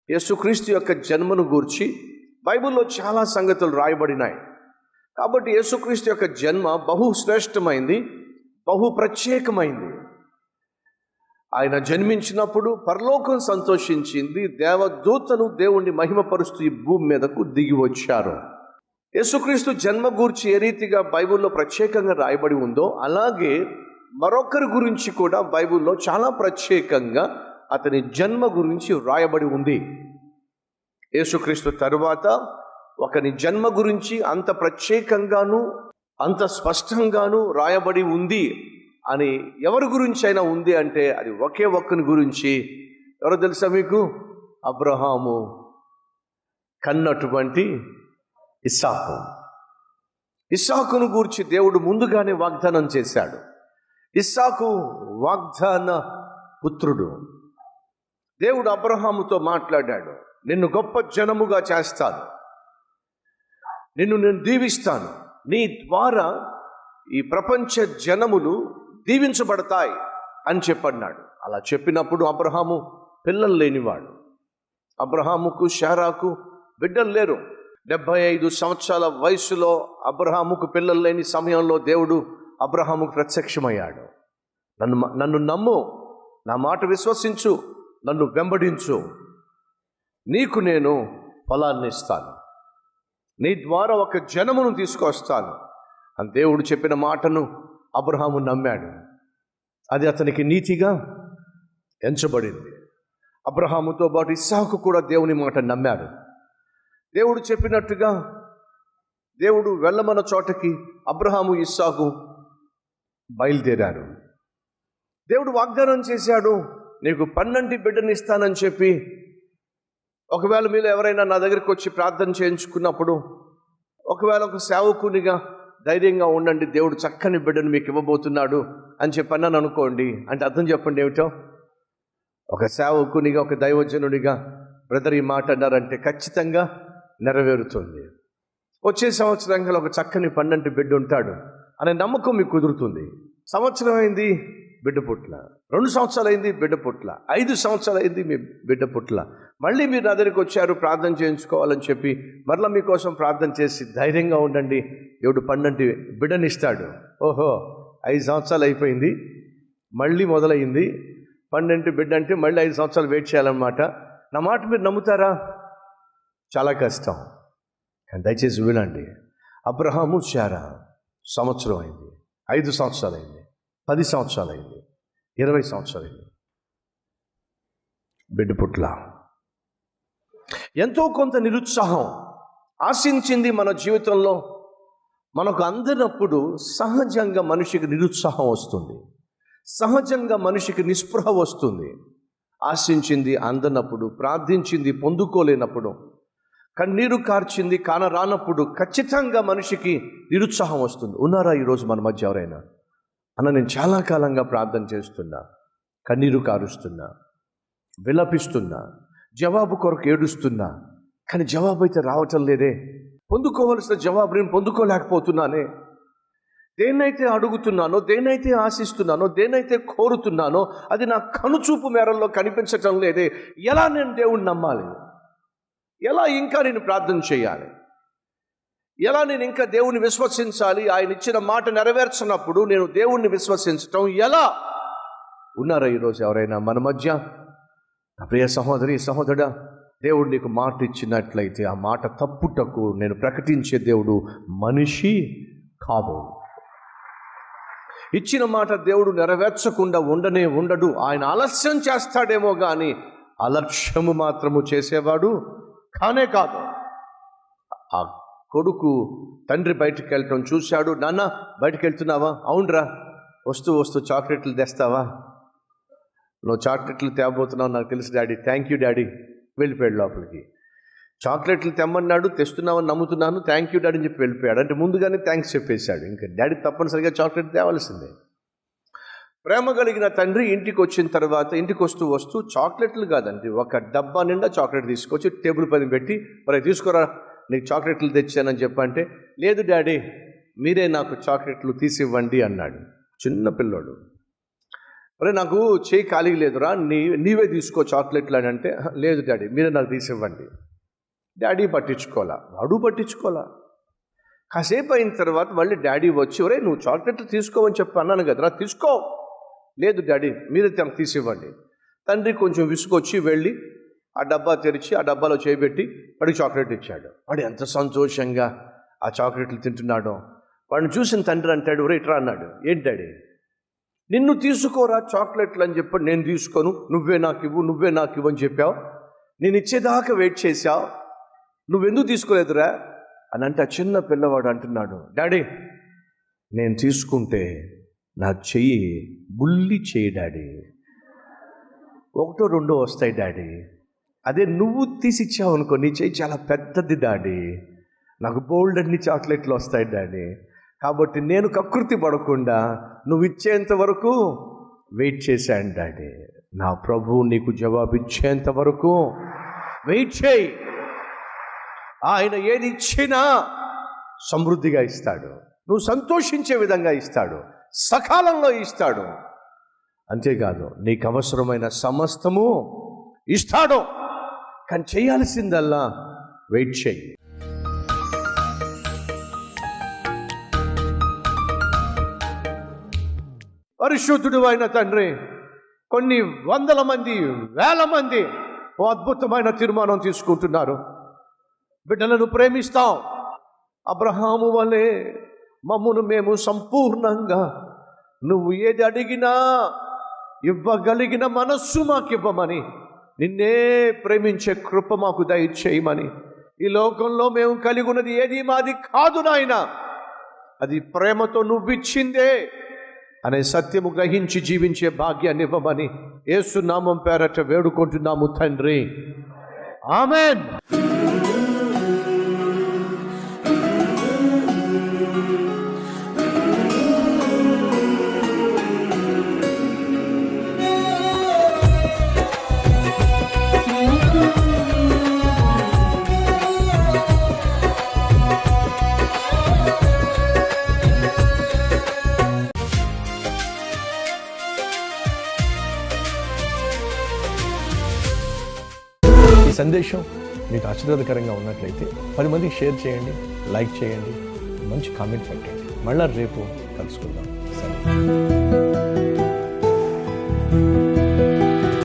యేసుక్రీస్తు యొక్క జన్మను గూర్చి బైబిల్లో చాలా సంగతులు రాయబడినాయి. కాబట్టి యేసుక్రీస్తు యొక్క జన్మ బహు శ్రేష్టమైంది, బహు ప్రత్యేకమైంది. ఆయన జన్మించినప్పుడు పరలోకం సంతోషించింది, దేవదూతలు దేవుణ్ణి మహిమపరుస్తూ ఈ భూమి మీదకు దిగి వచ్చారు. యేసుక్రీస్తు జన్మ గూర్చి ఏ రీతిగా బైబిల్లో ప్రత్యేకంగా రాయబడి ఉందో, అలాగే మరొకరి గురించి కూడా బైబిల్లో చాలా ప్రత్యేకంగా అతని జన్మ గురించి రాయబడి ఉంది. యేసుక్రీస్తు తరువాత ఒకని జన్మ గురించి అంత ప్రత్యేకంగాను అంత స్పష్టంగాను రాయబడి ఉంది అని ఎవరి గురించి అయినా ఉంది అంటే అది ఒకే ఒక్కని గురించి. ఎవరో తెలుసా మీకు? అబ్రహాము కన్నటువంటి ఇస్సాకు. ఇస్సాకును గూర్చి దేవుడు ముందుగానే వాగ్దానం చేశాడు. ఇస్సాకు వాగ్దాన పుత్రుడు. దేవుడు అబ్రహాముతో మాట్లాడాడు, నిన్ను గొప్ప జనముగా చేస్తాను, నిన్ను నేను దీవిస్తాను, నీ ద్వారా ఈ ప్రపంచ జనములు దీవించబడతాయి అని చెప్పన్నాడు. అలా చెప్పినప్పుడు అబ్రహాము పిల్లలు లేనివాడు. అబ్రహాముకు శారాకు బిడ్డలు లేరు. 75 సంవత్సరాల వయసులో అబ్రహాముకు పిల్లలు లేని సమయంలో దేవుడు అబ్రహాముకు ప్రత్యక్షమయ్యాడు. నన్ను నమ్ము, నా మాట విశ్వసించు, నన్ను వెంబడించు, నీకు నేను ఫలాన్ని ఇస్తాను, నీ ద్వారా ఒక జనమును తీసుకొస్తాను అని దేవుడు చెప్పిన మాటను అబ్రహాము నమ్మాడు. అది అతనికి నీతిగా ఎంచబడింది. అబ్రహాముతో పాటు ఇస్సాకు కూడా దేవుని మాట నమ్మాడు. దేవుడు చెప్పినట్టుగా దేవుడు వెళ్ళమన్న చోటకి అబ్రహాము ఇస్సాకు బయలుదేరారు. దేవుడు వాగ్దానం చేశాడు, నీకు 12 బిడ్డని ఇస్తానని చెప్పి. ఒకవేళ మీరు ఎవరైనా నా దగ్గరికి వచ్చి ప్రార్థన చేయించుకున్నప్పుడు, ఒకవేళ ఒక సేవకునిగా ధైర్యంగా ఉండండి, దేవుడు చక్కని బిడ్డను మీకు ఇవ్వబోతున్నాడు అని చెప్పన్నాను అనుకోండి, అంటే అర్థం చెప్పండి ఏమిటో? ఒక సేవకునిగా, ఒక దైవజనుడిగా బ్రదర్ ఈ మాట అన్నారంటే ఖచ్చితంగా నెరవేరుతుంది. వచ్చే సంవత్సరంగా ఒక చక్కని 12 బిడ్డ ఉంటాడు అనే నమ్మకం మీకు కుదురుతుంది. సంవత్సరం అయింది, బిడ్డ పుట్ల. 2 సంవత్సరాలు అయింది, బిడ్డ పుట్ల. 5 సంవత్సరాలు అయింది, మీ బిడ్డ పుట్ల. మళ్ళీ మీరు నా దగ్గరికి వచ్చారు ప్రార్థన చేయించుకోవాలని చెప్పి, మరలా మీకోసం ప్రార్థన చేసి ధైర్యంగా ఉండండి, దేవుడు 12 బిడ్డనిస్తాడు. ఓహో, 5 సంవత్సరాలు అయిపోయింది, మళ్ళీ మొదలైంది 12 బిడ్డ అంటే మళ్ళీ 5 సంవత్సరాలు వెయిట్ చేయాలన్నమాట. నా మాట మీరు నమ్ముతారా? చాలా కష్టం. కానీ దయచేసి వినండి. అబ్రహాము శారా సంవత్సరం అయింది, 5 సంవత్సరాలు అయింది, 10 సంవత్సరాలు అయింది, 20 సంవత్సరాలు అయింది, బిడ్డ పుట్ల. ఎంతో కొంత నిరుత్సాహం ఆశించింది మన జీవితంలో. మనకు అందనప్పుడు సహజంగా మనిషికి నిరుత్సాహం వస్తుంది, సహజంగా మనిషికి నిస్పృహ వస్తుంది. ఆశించింది అందనప్పుడు, ప్రార్థించింది పొందుకోలేనప్పుడు, కన్నీరు కార్చింది కానరానప్పుడు ఖచ్చితంగా మనిషికి నిరుత్సాహం వస్తుంది. ఉన్నారా ఈరోజు మన మధ్య ఎవరైనా? అన్న, నేను చాలా కాలంగా ప్రార్థన చేస్తున్నా, కన్నీరు కారుస్తున్నా, విలపిస్తున్నా, జవాబు కొరకు ఏడుస్తున్నా, కానీ జవాబు అయితే రావటం లేదే, పొందుకోవలసిన జవాబు నేను పొందుకోలేకపోతున్నానే. దేన్నైతే అడుగుతున్నానో, దేన్నైతే ఆశిస్తున్నానో, దేన్నైతే కోరుతున్నానో అది నా కనుచూపు మేరల్లో కనిపించటం లేదే. ఎలా నేను దేవుణ్ణి నమ్మాలి? ఎలా ఇంకా నేను ప్రార్థన చేయాలి? ఎలా నేను ఇంకా దేవుణ్ణి విశ్వసించాలి? ఆయన ఇచ్చిన మాట నెరవేర్చినప్పుడు నేను దేవుణ్ణి విశ్వసించటం ఎలా? ఉన్నారా ఈరోజు ఎవరైనా మన మధ్య? నా ప్రియ సహోదరి, సహోదరుడా, దేవుడు నీకు మాట ఇచ్చినట్లయితే ఆ మాట తప్పుటకు నేను ప్రకటించే దేవుడు మనిషి కాదు. ఇచ్చిన మాట దేవుడు నెరవేర్చకుండా ఉండనే ఉండడు. ఆయన ఆలస్యం చేస్తాడేమో కానీ అలక్ష్యము మాత్రము చేసేవాడు కానే కాదు. ఆ కొడుకు తండ్రి బయటికి వెళ్ళటం చూశాడు. నాన్న, బయటికి వెళ్తున్నావా? అవునరా, వస్తూ వస్తూ చాక్లెట్లు తెస్తావా? నువ్వు చాక్లెట్లు తేబోతున్నావు నాకు తెలుసు డాడీ. Thank you daddy. వెళ్ళిపోయాడు లోపలికి. చాక్లెట్లు తెమ్మన్నాడు, తెస్తున్నావని నమ్ముతున్నాను, థ్యాంక్ యూ డాడీ అని చెప్పి వెళ్ళిపోయాడు. అంటే ముందుగానే థ్యాంక్స్ చెప్పేశాడు. ఇంకా డాడీ తప్పనిసరిగా చాక్లెట్ తేవాల్సిందే. ప్రేమ కలిగిన తండ్రి ఇంటికి వచ్చిన తర్వాత, ఇంటికి వస్తూ వస్తూ చాక్లెట్లు కాదండి, ఒక డబ్బా నిండా చాక్లెట్ తీసుకొచ్చి టేబుల్ పైన పెట్టి, మరి తీసుకోరా నీకు చాక్లెట్లు తెచ్చానని చెప్పంటే, లేదు డాడీ మీరే నాకు చాక్లెట్లు తీసివ్వండి అన్నాడు. చిన్న పిల్లోడు. ఒరే నాకు చేయి ఖాళీ లేదురా, నీవే తీసుకో చాక్లెట్లు అని అంటే, లేదు డాడీ మీరే నాకు తీసివ్వండి. డాడీ పట్టించుకోవాలా, వాడు పట్టించుకోవాలా. కాసేపు అయిన తర్వాత మళ్ళీ డాడీ వచ్చి, ఒరే నువ్వు చాక్లెట్లు తీసుకోవని చెప్పి అన్నాను కదరా, తీసుకో. లేదు డాడీ మీరే తనకు తీసివ్వండి. తండ్రి కొంచెం విసుగొచ్చి వెళ్ళి ఆ డబ్బా తెరిచి ఆ డబ్బాలో చేయబెట్టి వాడికి చాక్లెట్ ఇచ్చాడు. వాడు ఎంత సంతోషంగా ఆ చాక్లెట్లు తింటున్నాడో. వాడిని చూసిన తండ్రి అంటాడు, ఒరే ఇట్రా అన్నాడు. ఏంటి డాడీ, నిన్ను తీసుకోరా చాక్లెట్లు అని చెప్పి నేను తీసుకోను, నువ్వే నాకు ఇవ్వు అని చెప్పావు, నేను ఇచ్చేదాకా వెయిట్ చేశావు, నువ్వెందుకు తీసుకోలేదురా అని అంటే ఆ చిన్న పిల్లవాడు అంటున్నాడు, డాడీ నేను తీసుకుంటే నా చెయ్యి బుల్లి చెయ్యి డాడీ, 1, 2 వస్తాయి డాడీ. అదే నువ్వు తీసిచ్చావు అనుకో నీ చెయ్యి చాలా పెద్దది డాడీ, నాకు బోల్డ్ అన్ని చాక్లెట్లు వస్తాయి డాడీ. కాబట్టి నేను కకృతి పడకుండా నువ్వు ఇచ్చేంత వరకు వెయిట్ చేశాను డాడీ. నా ప్రభువు నీకు జవాబు ఇచ్చేంత వరకు వెయిట్ చేయి. ఆయన ఏది ఇచ్చినా సమృద్ధిగా ఇస్తాడు, నువ్వు సంతోషించే విధంగా ఇస్తాడు, సకాలంలో ఇస్తాడు. అంతేకాదు నీకు అవసరమైన సమస్తము ఇస్తాడు. కానీ చేయాల్సిందల్లా వెయిట్ చేయి. పరిశుద్ధుడు అయిన తండ్రి, కొన్ని వందల మంది, వేల మంది ఓ అద్భుతమైన తీర్మానం తీసుకుంటున్నారు. బిడ్డలను ప్రేమిస్తాం, అబ్రహాము వలె మమ్మును మేము సంపూర్ణంగా నువ్వు ఏది అడిగినా ఇవ్వగలిగిన మనస్సు మాకు ఇవ్వమని, నిన్నే ప్రేమించే కృప మాకు దయచేయమని. ఈ లోకంలో మేము కలిగి ఉన్నది ఏది మాది కాదు నాయనా, అది ప్రేమతో నువ్విచ్చిందే అనే సత్యము గ్రహించి జీవించే భాగ్యాన్ని ఇవ్వమని యేసు నామం పేరట వేడుకుంటున్నాము తండ్రి, ఆమెన్. సందేశం మీకు ఆశీర్వాదకరంగా ఉన్నట్లయితే 10 మందికి షేర్ చేయండి, లైక్ చేయండి, మంచి కామెంట్ పెట్టండి. మళ్ళా రేపు కలుసుకుందాం. సరే.